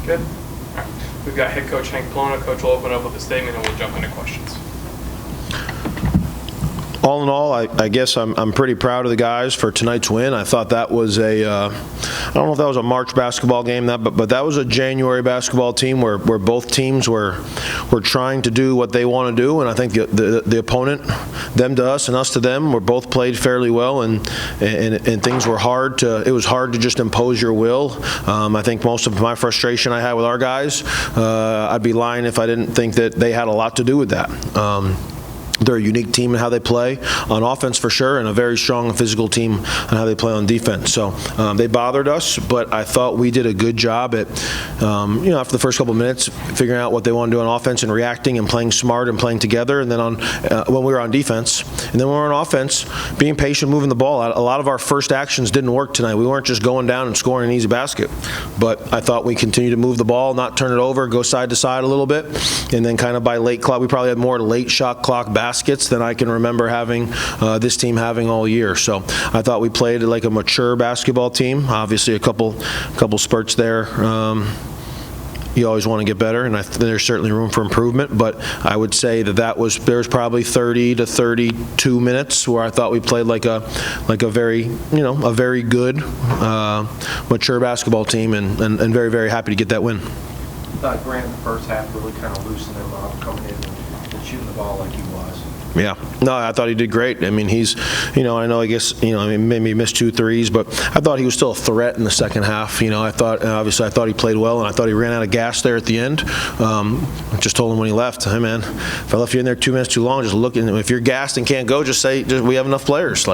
Good. All right. We've got head coach Hank Plona. Coach will open up with a statement and we'll jump into questions. All in all, I guess I'm pretty proud of the guys for tonight's win. I thought that was I don't know if that was a March basketball game, but that was a January basketball team where both teams were trying to do what they want to do, and I think the opponent, them to us and us to them, were both played fairly well, and things were hard to. It was hard to just impose your will. I think most of my frustration I had with our guys, I'd be lying if I didn't think that they had a lot to do with that. They're a unique team in how they play on offense for sure, and a very strong physical team on how they play on defense. So they bothered us, but I thought we did a good job at, after the first couple of minutes, figuring out what they want to do on offense and reacting and playing smart and playing together. And then when we were on defense, and then when we were on offense, being patient, moving the ball. A lot of our first actions didn't work tonight. We weren't just going down and scoring an easy basket, but I thought we continued to move the ball, not turn it over, go side to side a little bit, and then kind of by late clock, we probably had more late shot clock baskets than I can remember having this team having all year. So I thought we played like a mature basketball team. Obviously a couple spurts there. You always want to get better, and there's certainly room for improvement, but I would say there was probably 30 to 32 minutes where I thought we played like a very good mature basketball team, and very, very happy to get that win. Grant in the first half really kind of loosened him up, coming in and shooting the ball like he was. Yeah. No, I thought he did great. I mean, he's, I guess, maybe he missed 2 threes, but I thought he was still a threat in the second half. I thought he played well, and I thought he ran out of gas there at the end. I just told him when he left, hey, man, if I left you in there 2 minutes too long, just look, and if you're gassed and can't go, just say, we have enough players.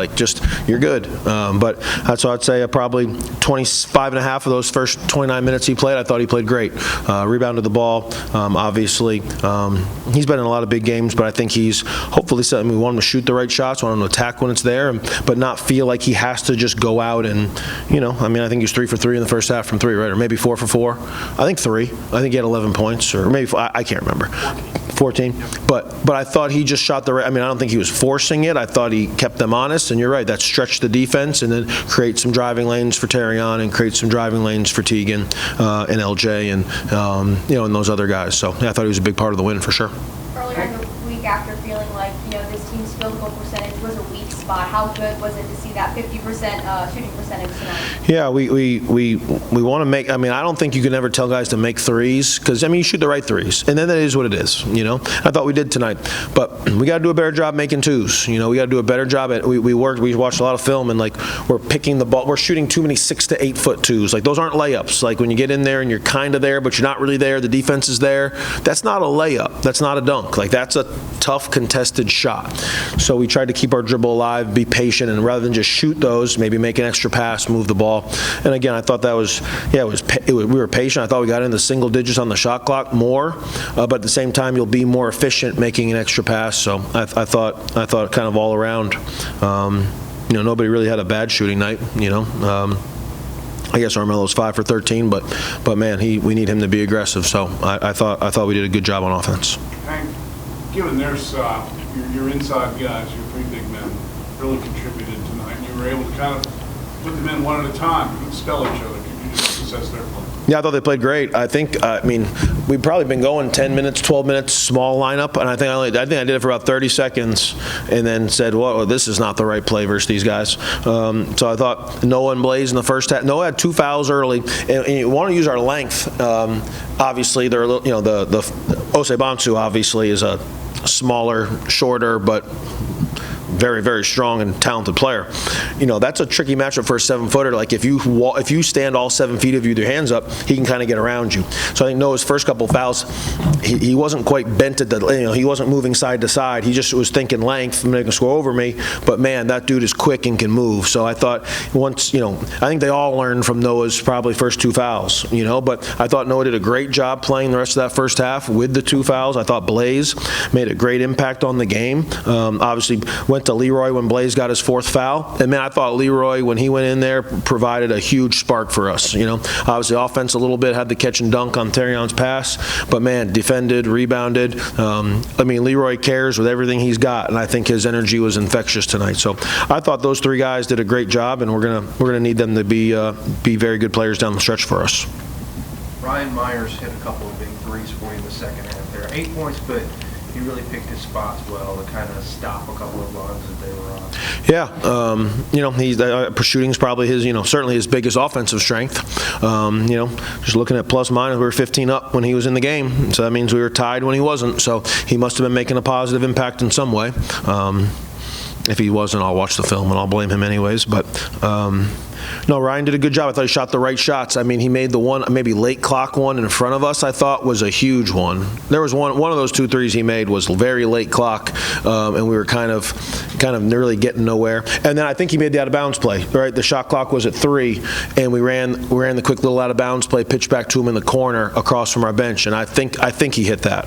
You're good. But that's why I'd say probably 25 and a half of those first 29 minutes he played, I thought he played great. Rebounded the ball, obviously. He's been in a lot of big games, but I think he's hopefully something. We want him to shoot the right shots, want him to attack when it's there, but not feel like he has to just go out and, I think he was 3 for 3 in the first half from 3, right? Or maybe 4 for 4. I think 3. I think he had 11 points, or maybe I can't remember. 14. But I thought he just shot the right. I don't think he was forcing it. I thought he kept them honest, and you're right. That stretched the defense and then create some driving lanes for Terrion and create some driving lanes for Tegan and LJ and those other guys. So yeah, I thought he was a big part of the win for sure. Earlier in the week, after feeling like this team's field goal percentage was a weak spot, how good was it to see that 50% shooting percentage tonight? Yeah, we want to make. I don't think you can ever tell guys to make threes because you shoot the right threes, and then that is what it is. I thought we did tonight, but we got to do a better job making twos. We got to do a better job at. We watched a lot of film, and we're picking the ball. We're shooting too many 6 to 8 foot twos. Those aren't layups. When you get in there and you're kind of there, but you're not really there. The defense is there. That's not a layup. That's not a dunk. That's a tough contested shot. So we tried to keep our dribble alive, be patient, and rather than just shoot those, maybe make an extra pass, move the ball. And again, I thought that was, we were patient. I thought we got into single digits on the shot clock more, but at the same time, you'll be more efficient making an extra pass. So I thought kind of all around, nobody really had a bad shooting night. I guess Armelo's 5 for 13, but man, we need him to be aggressive. So I thought we did a good job on offense. Hank, given there's your inside guys, your 3 big men, really contributed tonight, and you were able to kind of put them in one at a time and spell each other. Could you just assess their play? Yeah, I thought they played great. I think, we've probably been going 10 minutes, 12 minutes, small lineup, and I think I did it for about 30 seconds and then said, well, this is not the right play versus these guys. So I thought Noah and Blaze in the first half. Noah had 2 fouls early, and you want to use our length. Obviously, they're a little, the Osebansu obviously is a smaller, shorter, but very, very strong and talented player. That's a tricky matchup for a 7-footer. If you stand all 7 feet of you with your hands up, he can kind of get around you. So I think Noah's first couple fouls, he wasn't quite bent at the, he wasn't moving side to side. He just was thinking length, making a score over me. But man, that dude is quick and can move. So I thought once, I think they all learned from Noah's probably first 2 fouls, But I thought Noah did a great job playing the rest of that first half with the 2 fouls. I thought Blaze made a great impact on the game. Obviously went to Leroy when Blaze got his 4th foul. And man, I thought Leroy, when he went in there, provided a huge spark for us. Obviously offense a little bit, had the catch and dunk on Terrion's pass, but man, defended, rebounded. Leroy cares with everything he's got, and I think his energy was infectious tonight. So I thought those 3 guys did a great job, and we're gonna need them to be very good players down the stretch for us. Ryan Myers hit a couple of big threes for you in the second half there. 8 points, but he really picked his spots well to kind of stop a couple of runs that they were on. Yeah, he's shooting's probably his, certainly his biggest offensive strength. Just looking at plus minus, we were 15 up when he was in the game, so that means we were tied when he wasn't. So he must have been making a positive impact in some way. If he wasn't, I'll watch the film and I'll blame him anyways. But no, Ryan did a good job. I thought he shot the right shots. I mean, he made the one, maybe late clock one in front of us, I thought was a huge one. There was one of those 2 threes he made was very late clock, and we were kind of really getting nowhere. And then I think he made the out of bounds play, right? The shot clock was at 3, and we ran the quick little out of bounds play, pitch back to him in the corner across from our bench, and I think he hit that.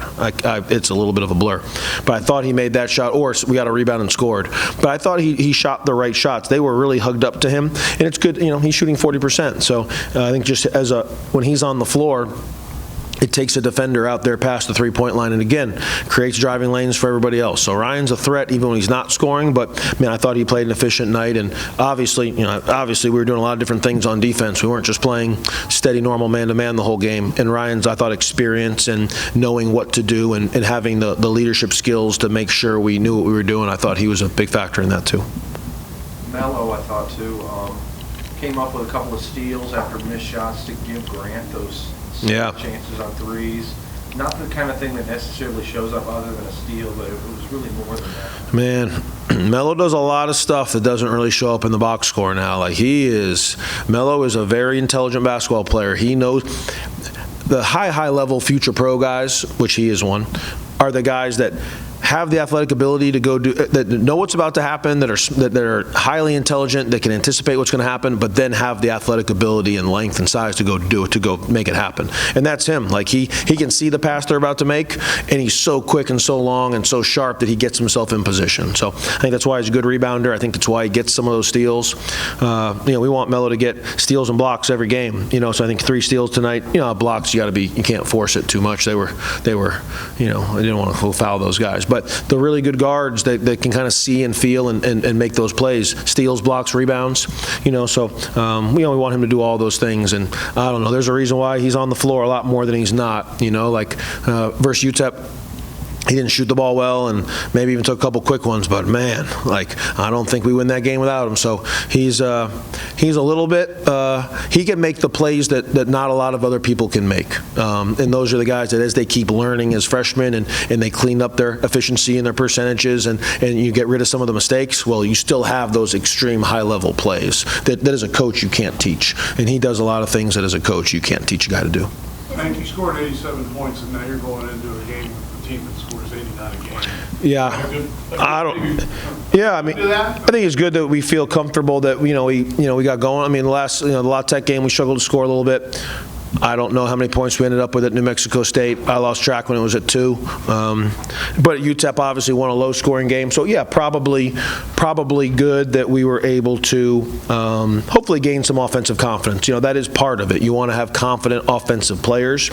It's a little bit of a blur. But I thought he made that shot, or we got a rebound and scored. But I thought he shot the right shots. They were really hugged up to him, and it's good. He's shooting 40%. So I think just when he's on the floor, it takes a defender out there past the three-point line and, again, creates driving lanes for everybody else. So Ryan's a threat even when he's not scoring, but, I thought he played an efficient night. And obviously we were doing a lot of different things on defense. We weren't just playing steady, normal man-to-man the whole game. And Ryan's, I thought, experience and knowing what to do and having the leadership skills to make sure we knew what we were doing, I thought he was a big factor in that too. Melo, I thought, too, came up with a couple of steals after missed shots to give Grant those chances on threes. Not the kind of thing that necessarily shows up other than a steal, but it was really more than that. Man, Melo does a lot of stuff that doesn't really show up in the box score now. Melo is a very intelligent basketball player. He knows the high level future pro guys, which he is one, are the guys that have the athletic ability to go do, that know what's about to happen, that are highly intelligent, that can anticipate what's going to happen, but then have the athletic ability and length and size to go do it, to go make it happen. And that's him. He can see the pass they're about to make, and he's so quick and so long and so sharp that he gets himself in position. So I think that's why he's a good rebounder. I think that's why he gets some of those steals. We want Melo to get steals and blocks every game. So I think 3 steals tonight. Blocks you can't force it too much. They were I didn't want to foul those guys. But the really good guards that can kind of see and feel and make those plays, steals, blocks, rebounds, so we want him to do all those things. And I don't know, there's a reason why he's on the floor a lot more than he's not, versus UTEP. He didn't shoot the ball well and maybe even took a couple quick ones, but man, I don't think we win that game without him. So he's a little bit, he can make the plays that not a lot of other people can make. And those are the guys that as they keep learning as freshmen and they clean up their efficiency and their percentages and you get rid of some of the mistakes, well, you still have those extreme high-level plays that as a coach you can't teach. And he does a lot of things that as a coach you can't teach a guy to do. Hank, you scored 87 points, and now you're going into a game with a team that scores 89 a game. Yeah, I think it's good that we feel comfortable that we got going. The last the La Tech game we struggled to score a little bit. I don't know how many points we ended up with at New Mexico State. I lost track when it was at 2. But UTEP obviously won a low-scoring game. So, yeah, probably good that we were able to hopefully gain some offensive confidence. That is part of it. You want to have confident offensive players.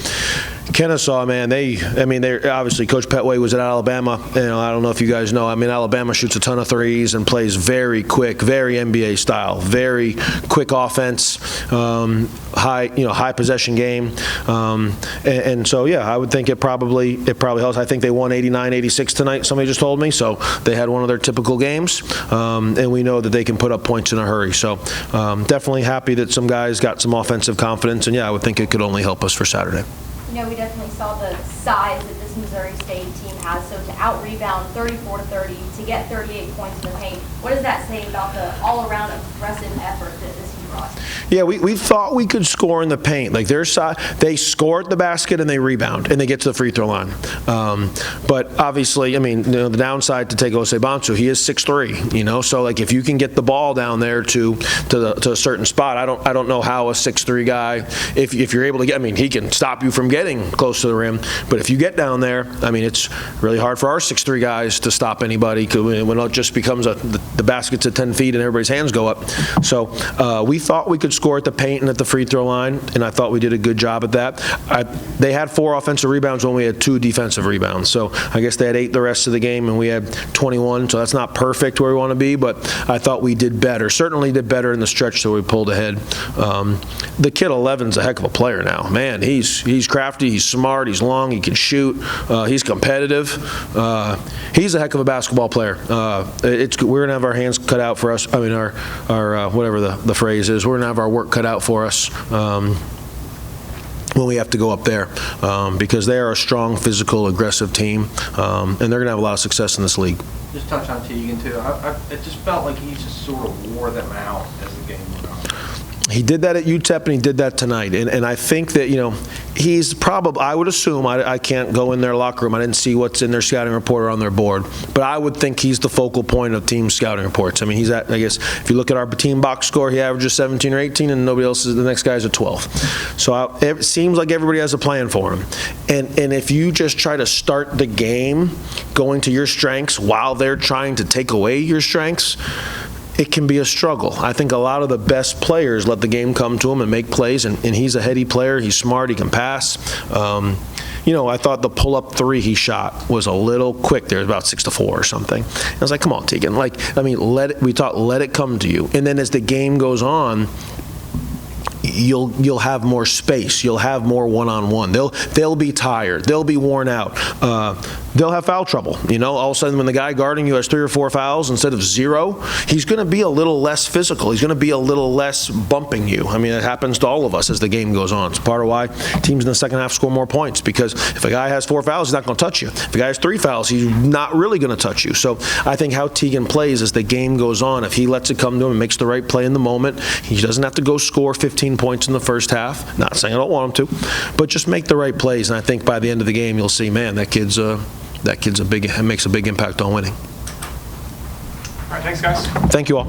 Kennesaw, man, they're obviously Coach Petway was at Alabama. I don't know if you guys know. Alabama shoots a ton of threes and plays very quick, very NBA style, very quick offense, high possession game, and so yeah, I would think it probably helps. I think they won 89-86 tonight. Somebody just told me, so they had one of their typical games, and we know that they can put up points in a hurry. So definitely happy that some guys got some offensive confidence, and yeah, I would think it could only help us for Saturday. We definitely saw the size that this Missouri State team has. So to out-rebound 34-30, to get 38 points in the paint, what does that say about the all-around aggressive effort that this team brought? Yeah, we thought we could score in the paint. Their side, they score at the basket and they rebound and they get to the free throw line. But obviously, the downside to Tegan Bansu, he is 6'3", so if you can get the ball down there to a certain spot, I don't know how a 6'3" guy, if you're able to get, he can stop you from getting close to the rim, but if you get down there, it's really hard for our 6'3" guys to stop anybody when it just becomes the basket's at 10 feet and everybody's hands go up. So we thought we could score at the paint and at the free throw line, and I thought we did a good job at that. They had 4 offensive rebounds when we had 2 defensive rebounds. So I guess they had 8 the rest of the game, and we had 21. So that's not perfect where we want to be, but I thought we did better. Certainly did better in the stretch that we pulled ahead. The kid 11's a heck of a player now. Man, he's crafty, he's smart, he's long, he can shoot, he's competitive. He's a heck of a basketball player. We're going to have our hands cut out for us. I mean, our whatever the phrase is, we're going to have our work cut out for us when we have to go up there, because they are a strong, physical, aggressive team, and they're going to have a lot of success in this league. Just touch on Tegan, too. It just felt like he just sort of wore them out as the game went on. He did that at UTEP, and he did that tonight. And I think that, he's probably, I would assume, I can't go in their locker room. I didn't see what's in their scouting report or on their board. But I would think he's the focal point of team scouting reports. I mean, I guess, if you look at our team box score, he averages 17 or 18, and nobody else the next guy's a 12. So it seems like everybody has a plan for him. And if you just try to start the game going to your strengths while they're trying to take away your strengths, it can be a struggle. I think a lot of the best players let the game come to them and make plays, and he's a heady player. He's smart. He can pass. I thought the pull-up 3 he shot was a little quick there. It was about 6-4 or something. I was like, come on, Tegan. Let it come to you. And then as the game goes on, you'll have more space. You'll have more one-on-one. They'll be tired. They'll be worn out. They'll have foul trouble. All of a sudden when the guy guarding you has 3 or 4 fouls instead of 0, he's going to be a little less physical. He's going to be a little less bumping you. I mean, it happens to all of us as the game goes on. It's part of why teams in the second half score more points, because if a guy has 4 fouls, he's not going to touch you. If a guy has 3 fouls, he's not really going to touch you. So I think how Tegan plays as the game goes on, if he lets it come to him and makes the right play in the moment, he doesn't have to go score 15 points in the first half. Not saying I don't want him to, but just make the right plays. And I think by the end of the game, you'll see, man, that kid's makes a big impact on winning. All right, thanks, guys. Thank you all.